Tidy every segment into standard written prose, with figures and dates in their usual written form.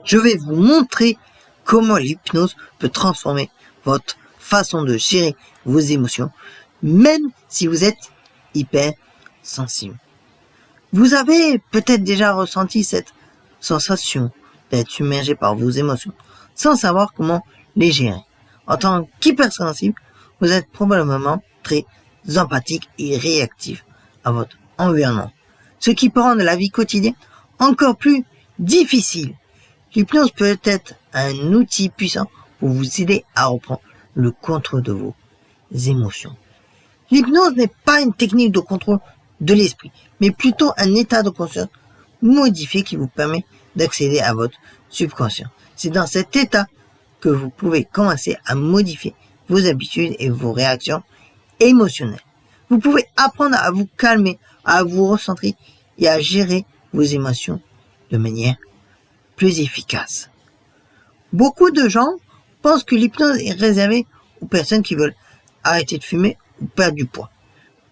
je vais vous montrer comment l'hypnose peut transformer votre façon de gérer vos émotions, même si vous êtes hyper sensible. Vous avez peut-être déjà ressenti cette sensation d'être submergé par vos émotions, sans savoir comment les gérer. En tant qu'hypersensible, vous êtes probablement très empathique et réactif à votre environnement, ce qui peut rendre la vie quotidienne encore plus difficile. L'hypnose peut être un outil puissant pour vous aider à reprendre le contrôle de vos émotions. L'hypnose n'est pas une technique de contrôle de l'esprit, mais plutôt un état de conscience modifié qui vous permet d'accéder à votre subconscient. C'est dans cet état que vous pouvez commencer à modifier vos habitudes et vos réactions émotionnelles. Vous pouvez apprendre à vous calmer, à vous recentrer et à gérer vos émotions de manière plus efficace. Beaucoup de gens pensent que l'hypnose est réservée aux personnes qui veulent arrêter de fumer ou perdre du poids.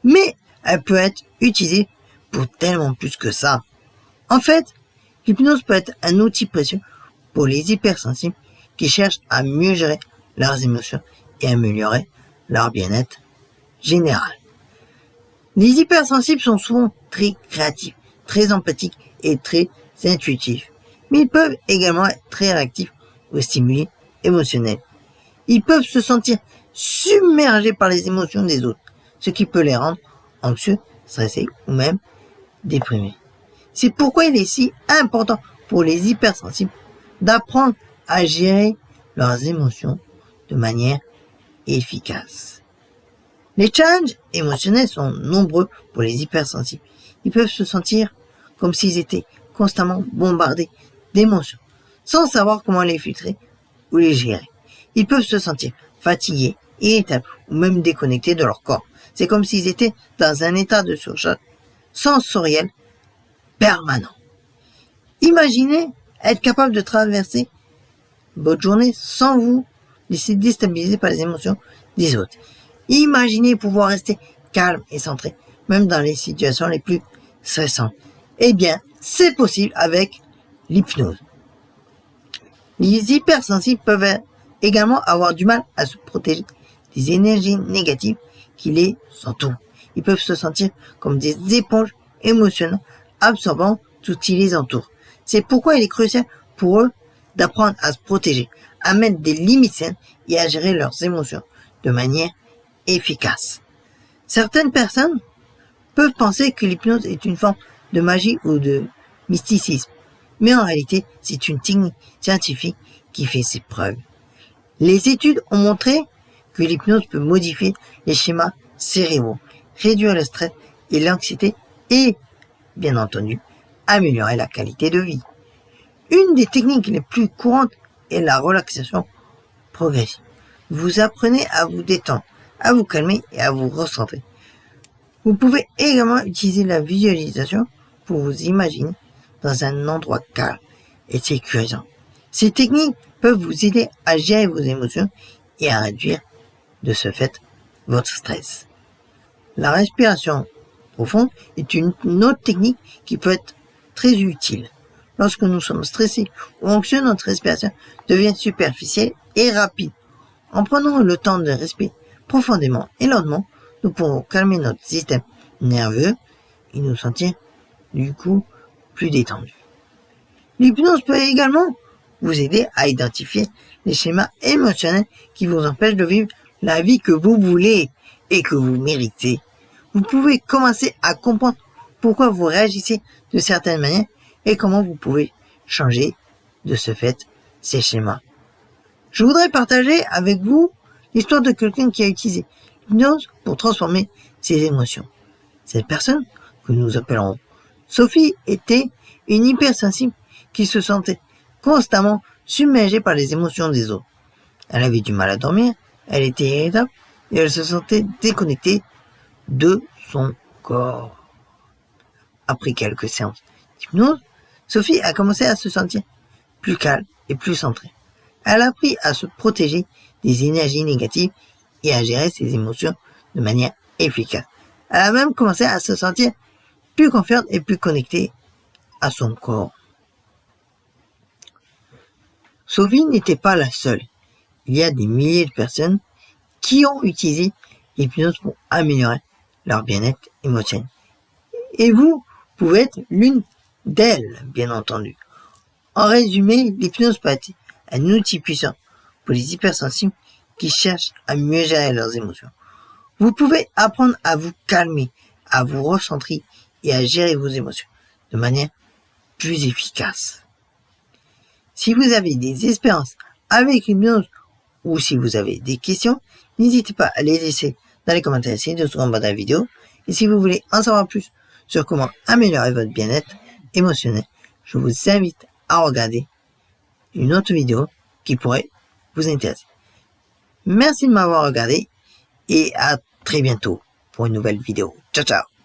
Mais elle peut être utilisée pour tellement plus que ça. En fait, l'hypnose peut être un outil précieux pour les hypersensibles qui cherchent à mieux gérer leurs émotions et améliorer leur bien-être général. Les hypersensibles sont souvent très créatifs, très empathiques et très intuitifs, mais ils peuvent également être très réactifs aux stimuli émotionnels. Ils peuvent se sentir submergés par les émotions des autres, ce qui peut les rendre anxieux, stressés ou même déprimés. C'est pourquoi il est si important pour les hypersensibles d'apprendre à gérer leurs émotions de manière efficace. Les challenges émotionnels sont nombreux pour les hypersensibles. Ils peuvent se sentir comme s'ils étaient constamment bombardés d'émotions, sans savoir comment les filtrer ou les gérer. Ils peuvent se sentir fatigués, irritables ou même déconnectés de leur corps. C'est comme s'ils étaient dans un état de surcharge sensoriel permanent. Imaginez être capable de traverser votre journée sans vous laisser déstabiliser par les émotions des autres. Imaginez pouvoir rester calme et centré, même dans les situations les plus stressantes. Eh bien, c'est possible avec l'hypnose. Les hypersensibles peuvent également avoir du mal à se protéger des énergies négatives qui les entourent. Ils peuvent se sentir comme des éponges émotionnelles absorbant tout ce qui les entoure. C'est pourquoi il est crucial pour eux d'apprendre à se protéger, à mettre des limites saines et à gérer leurs émotions de manière efficace. Certaines personnes peuvent penser que l'hypnose est une forme de magie ou de mysticisme, mais en réalité, c'est une technique scientifique qui fait ses preuves. Les études ont montré que l'hypnose peut modifier les schémas cérébraux, réduire le stress et l'anxiété et, bien entendu, améliorer la qualité de vie. Une des techniques les plus courantes est la relaxation progressive. Vous apprenez à vous détendre, à vous calmer et à vous recentrer. Vous pouvez également utiliser la visualisation pour vous imaginer dans un endroit calme et sécurisant. Ces techniques peuvent vous aider à gérer vos émotions et à réduire, de ce fait, votre stress. La respiration profonde est une autre technique qui peut être très utile. Lorsque nous sommes stressés ou anxieux, notre respiration devient superficielle et rapide. En prenant le temps de respirer profondément et lentement, nous pourrons calmer notre système nerveux et nous sentir, du coup, plus détendus. L'hypnose peut également vous aider à identifier les schémas émotionnels qui vous empêchent de vivre la vie que vous voulez et que vous méritez. Vous pouvez commencer à comprendre pourquoi vous réagissez de certaines manières et comment vous pouvez changer, de ce fait, ces schémas. Je voudrais partager avec vous l'histoire de quelqu'un qui a utilisé l'hypnose pour transformer ses émotions. Cette personne, que nous appellerons Sophie, était une hypersensible qui se sentait constamment submergée par les émotions des autres. Elle avait du mal à dormir, elle était irritable et elle se sentait déconnectée de son corps. Après quelques séances d'hypnose, Sophie a commencé à se sentir plus calme et plus centrée. Elle a appris à se protéger des énergies négatives et à gérer ses émotions de manière efficace. Elle a même commencé à se sentir plus confiante et plus connectée à son corps. Sophie n'était pas la seule. Il y a des milliers de personnes qui ont utilisé l'hypnose pour améliorer leur bien-être émotionnel. Et vous pouvez être l'une d'elles, bien entendu. En résumé, l'hypnose peut être un outil puissant pour les hypersensibles qui cherchent à mieux gérer leurs émotions. Vous pouvez apprendre à vous calmer, à vous recentrer et à gérer vos émotions de manière plus efficace. Si vous avez des expériences avec l'hypnose ou si vous avez des questions, n'hésitez pas à les laisser dans les commentaires ci-dessous en bas de la vidéo. Et si vous voulez en savoir plus sur comment améliorer votre bien-être émotionnel, je vous invite à regarder une autre vidéo qui pourrait vous intéresser. Merci de m'avoir regardé et à très bientôt pour une nouvelle vidéo. Ciao ciao.